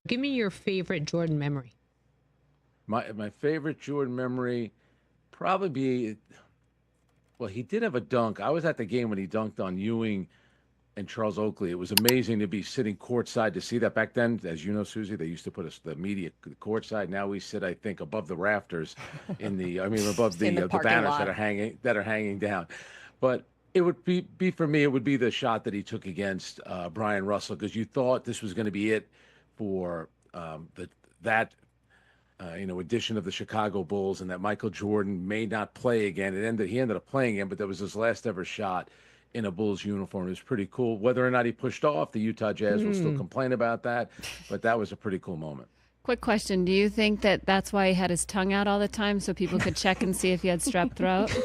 Give me your favorite Jordan memory. My favorite Jordan memory probably be, well, he did have a dunk. I was at the game when he dunked on Ewing and Charles Oakley. It was amazing to be sitting courtside to see that. Back then, as you know, Susie, they used to put us the media courtside. Now we sit, I think, above the rafters above the banners lot. that are hanging down. But it would be for me, it would be the shot that he took against Brian Russell, because you thought this was going to be it for that edition of the Chicago Bulls, and that Michael Jordan may not play again. He ended up playing again, but that was his last ever shot in a Bulls uniform. It was pretty cool. Whether or not he pushed off, the Utah Jazz will still complain about that, but that was a pretty cool moment. Quick question. Do you think that that's why he had his tongue out all the time, so people could check and see if he had strep throat?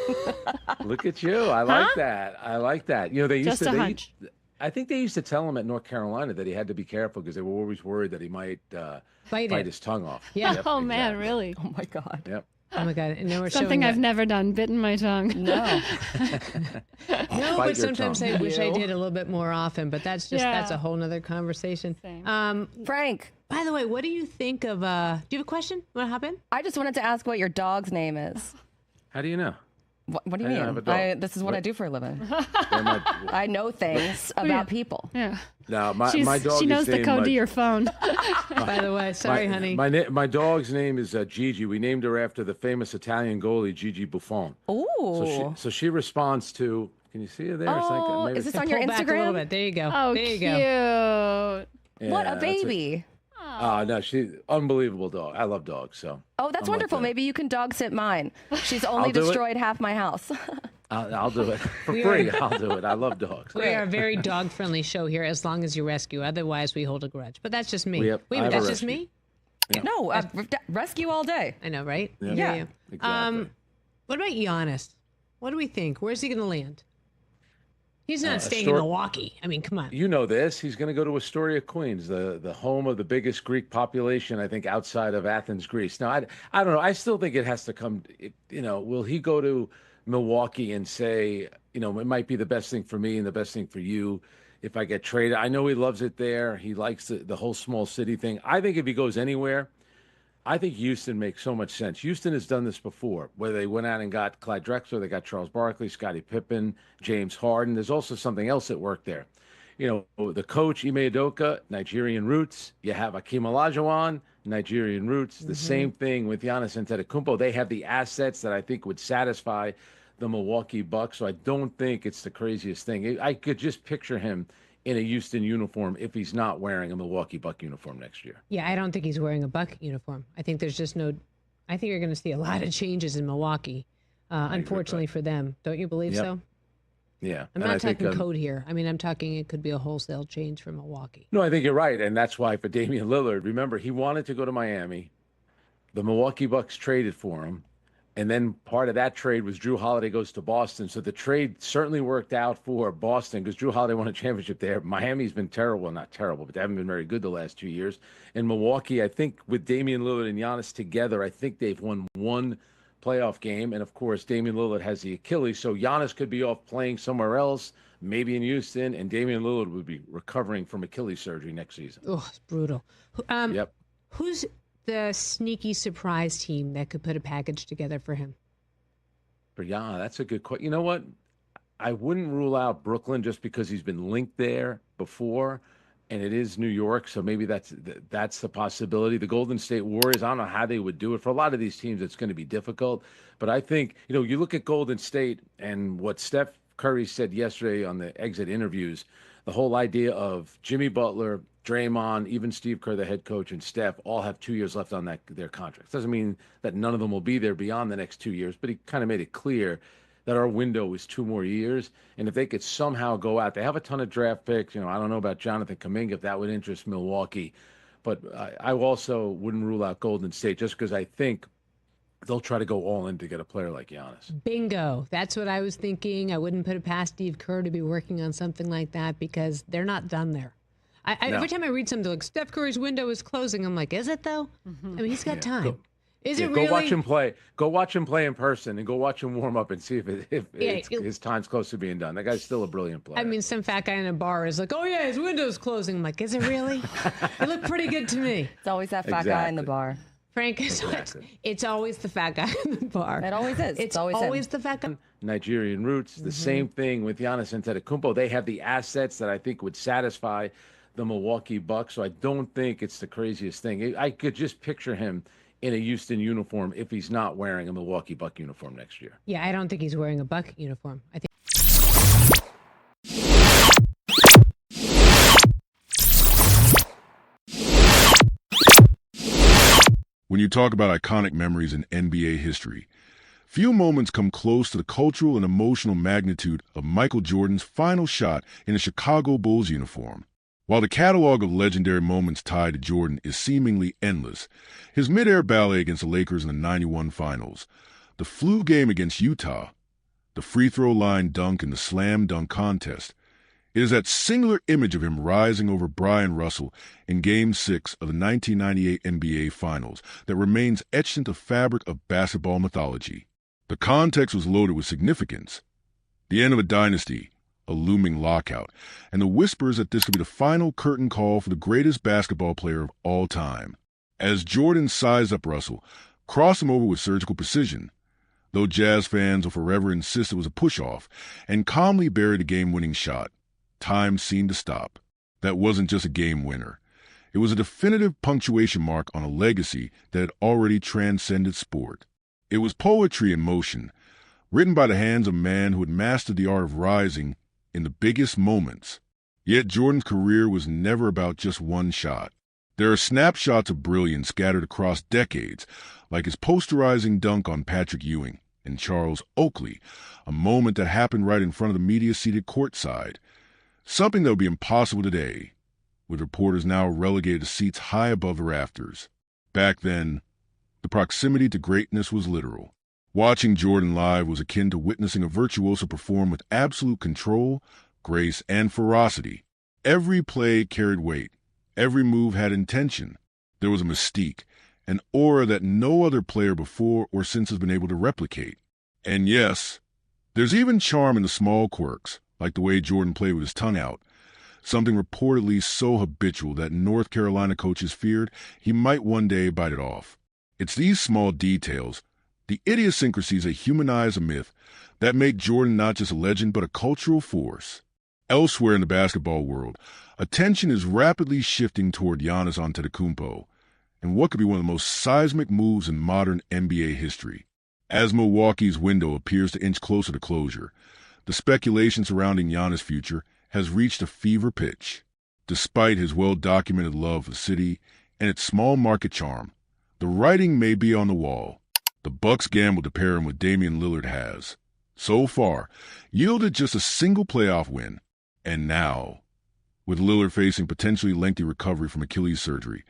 Look at you. I like that. I like that. They used Just to... a hunch. I think they used to tell him at North Carolina that he had to be careful because they were always worried that he might bite his tongue off. Yeah. Yep, Man, really? Oh, my God. Yep. Oh, my God. And now we're Something I've never done, bitten my tongue. No. No, but sometimes I wish I did a little bit more often, but that's a whole nother conversation. Frank. By the way, what do you think of, do you have a question? Want to hop in? I just wanted to ask what your dog's name is. How do you know? What do you I have a mean? dog. This is what I do for a living. Yeah, I know things about people. Yeah. No, my dog. She knows the code to your phone. By the way, sorry, honey. My dog's name is Gigi. We named her after the famous Italian goalie Gigi Buffon. Ooh. So she responds to. Can you see her there? Oh, is this on your Pull back a little Instagram? bit. There you go. Oh, there you cute. go. Yeah, What a baby. No, she's unbelievable dog. I love dogs. So. Oh, that's I'm wonderful. like that. Maybe you can dog sit mine. She's only do it. destroyed half my house. I'll do it for free. I'll do it. I love dogs. We are a very dog-friendly show here, as long as you rescue. Otherwise, we hold a grudge. But that's just me. I have That's a just me? Yeah. No, rescue all day. I know, right? Yeah. Exactly. What about Giannis? What do we think? Where's he going to land? He's not staying in Milwaukee. I mean, come on. You know this. He's going to go to Astoria, Queens, the home of the biggest Greek population, I think, outside of Athens, Greece. Now, I don't know. I still think it has to come, will he go to Milwaukee and say, it might be the best thing for me and the best thing for you if I get traded? I know he loves it there. He likes the whole small city thing. I think if he goes anywhere, I think Houston makes so much sense. Houston has done this before, where they went out and got Clyde Drexler, they got Charles Barkley, Scottie Pippen, James Harden. There's also something else at work there. The coach, Ime Udoka, Nigerian roots. You have Akeem Olajuwon, Nigerian roots. The same thing with Giannis Antetokounmpo. They have the assets that I think would satisfy the Milwaukee Bucks. So I don't think it's the craziest thing. I could just picture him in a Houston uniform if he's not wearing a Milwaukee Buck uniform next year. Yeah, I don't think he's wearing a Buck uniform. I think there's just I think you're going to see a lot of changes in Milwaukee, unfortunately for them. Don't you believe so? Yeah. I'm not talking code here. I mean, I'm talking it could be a wholesale change for Milwaukee. No, I think you're right. And that's why for Damian Lillard, remember, he wanted to go to Miami. The Milwaukee Bucks traded for him. And then part of that trade was Drew Holiday goes to Boston. So the trade certainly worked out for Boston because Drew Holiday won a championship there. Miami's been terrible. Well, not terrible, but they haven't been very good the last 2 years. And Milwaukee, I think with Damian Lillard and Giannis together, I think they've won one playoff game. And, of course, Damian Lillard has the Achilles. So Giannis could be off playing somewhere else, maybe in Houston, and Damian Lillard would be recovering from Achilles surgery next season. Oh, it's brutal. Yep. Who's the sneaky surprise team that could put a package together for him? That's a good question. You know what? I wouldn't rule out Brooklyn just because he's been linked there before, and it is New York, so maybe that's the possibility. The Golden State Warriors, I don't know how they would do it. For a lot of these teams, it's going to be difficult. But I think, you look at Golden State and what Steph Curry said yesterday on the exit interviews, the whole idea of Jimmy Butler, Draymond, even Steve Kerr, the head coach, and Steph all have 2 years left on their contracts. Doesn't mean that none of them will be there beyond the next 2 years, but he kind of made it clear that our window is 2 more years. And if they could somehow go out, they have a ton of draft picks. I don't know about Jonathan Kuminga, if that would interest Milwaukee. But I also wouldn't rule out Golden State just because I think they'll try to go all in to get a player like Giannis. Bingo. That's what I was thinking. I wouldn't put it past Steve Kerr to be working on something like that because they're not done there. Every time I read something like Steph Curry's window is closing, I'm like, is it though? I mean, he's got time. Is Yeah, it go really? watch him play. Go watch him play in person, and go watch him warm up and see if Yeah, his time's close to being done. That guy's still a brilliant player. I mean, some fat guy in a bar is like, "Oh yeah, his window's closing." I'm like, "Is it really?" It looked pretty good to me. It's always that fat guy in the Exactly. bar. Frank, Exactly. it's always the fat guy in the bar. It always is. It's always him. always the fat guy. Nigerian roots. The same thing with Giannis Antetokounmpo. They have the assets that I think would satisfy the Milwaukee Bucks. So I don't think it's the craziest thing. I could just picture him in a Houston uniform if he's not wearing a Milwaukee Buck uniform next year. Yeah, I don't think he's wearing a Buck uniform. I think. When you talk about iconic memories in NBA history, few moments come close to the cultural and emotional magnitude of Michael Jordan's final shot in a Chicago Bulls uniform. While the catalog of legendary moments tied to Jordan is seemingly endless, his mid-air ballet against the Lakers in the '91 Finals, the flu game against Utah, the free throw line dunk in the slam dunk contest, it is that singular image of him rising over Brian Russell in Game 6 of the 1998 NBA Finals that remains etched into the fabric of basketball mythology. The context was loaded with significance. The end of a dynasty, a looming lockout, and the whispers that this could be the final curtain call for the greatest basketball player of all time. As Jordan sized up Russell, crossed him over with surgical precision, though Jazz fans will forever insist it was a push-off, and calmly buried a game-winning shot. Time seemed to stop. That wasn't just a game winner. It was a definitive punctuation mark on a legacy that had already transcended sport. It was poetry in motion, written by the hands of a man who had mastered the art of rising in the biggest moments. Yet Jordan's career was never about just one shot. There are snapshots of brilliance scattered across decades, like his posterizing dunk on Patrick Ewing and Charles Oakley, a moment that happened right in front of the media seated courtside. Something that would be impossible today, with reporters now relegated to seats high above the rafters. Back then, the proximity to greatness was literal. Watching Jordan live was akin to witnessing a virtuoso perform with absolute control, grace, and ferocity. Every play carried weight. Every move had intention. There was a mystique, an aura that no other player before or since has been able to replicate. And yes, there's even charm in the small quirks, like the way Jordan played with his tongue out, something reportedly so habitual that North Carolina coaches feared he might one day bite it off. It's these small details, the idiosyncrasies that humanize a myth, that make Jordan not just a legend but a cultural force. Elsewhere in the basketball world, attention is rapidly shifting toward Giannis Antetokounmpo, and what could be one of the most seismic moves in modern NBA history. As Milwaukee's window appears to inch closer to closure, the speculation surrounding Giannis' future has reached a fever pitch. Despite his well-documented love for the city and its small market charm, the writing may be on the wall. The Bucks gambled to pair him with Damian Lillard has, so far, yielded just a single playoff win. And now, with Lillard facing potentially lengthy recovery from Achilles surgery,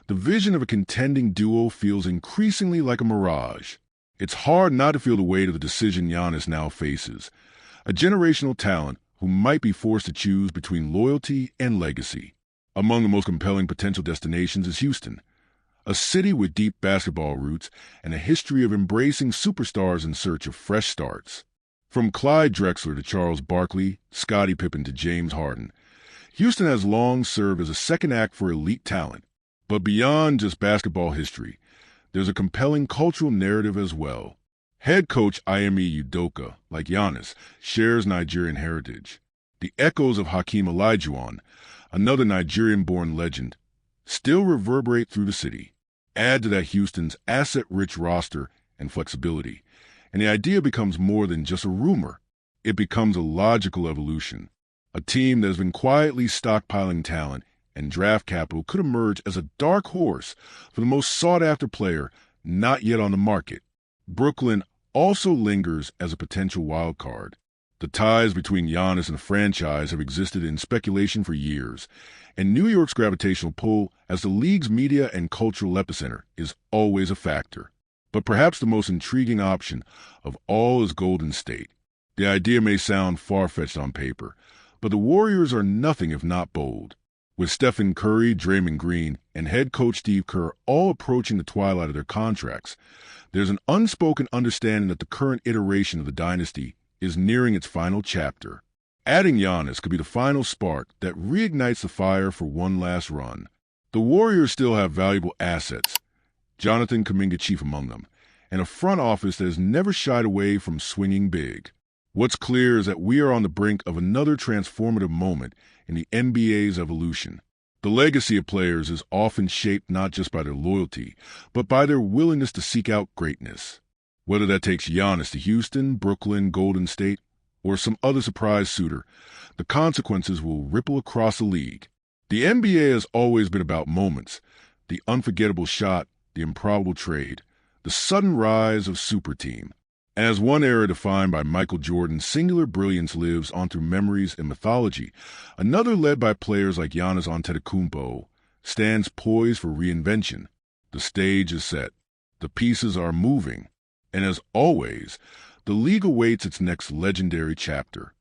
the vision of a contending duo feels increasingly like a mirage. It's hard not to feel the weight of the decision Giannis now faces. A generational talent who might be forced to choose between loyalty and legacy. Among the most compelling potential destinations is Houston, a city with deep basketball roots and a history of embracing superstars in search of fresh starts. From Clyde Drexler to Charles Barkley, Scottie Pippen to James Harden, Houston has long served as a second act for elite talent. But beyond just basketball history, there's a compelling cultural narrative as well. Head coach Ime Udoka, like Giannis, shares Nigerian heritage. The echoes of Hakeem Olajuwon, another Nigerian-born legend, still reverberate through the city. Add to that Houston's asset-rich roster and flexibility, and the idea becomes more than just a rumor. It becomes a logical evolution. A team that has been quietly stockpiling talent and draft capital could emerge as a dark horse for the most sought-after player not yet on the market. Brooklyn also lingers as a potential wild card. The ties between Giannis and the franchise have existed in speculation for years, and New York's gravitational pull as the league's media and cultural epicenter is always a factor. But perhaps the most intriguing option of all is Golden State. The idea may sound far-fetched on paper, but the Warriors are nothing if not bold. With Stephen Curry, Draymond Green, and head coach Steve Kerr all approaching the twilight of their contracts, there's an unspoken understanding that the current iteration of the dynasty is nearing its final chapter. Adding Giannis could be the final spark that reignites the fire for one last run. The Warriors still have valuable assets, Jonathan Kuminga chief among them, and a front office that has never shied away from swinging big. What's clear is that we are on the brink of another transformative moment in the NBA's evolution. The legacy of players is often shaped not just by their loyalty, but by their willingness to seek out greatness. Whether that takes Giannis to Houston, Brooklyn, Golden State, or some other surprise suitor, the consequences will ripple across the league. The NBA has always been about moments, the unforgettable shot, the improbable trade, the sudden rise of super team. As one era defined by Michael Jordan's singular brilliance lives on through memories and mythology, another led by players like Giannis Antetokounmpo stands poised for reinvention. The stage is set, the pieces are moving, and as always, the league awaits its next legendary chapter.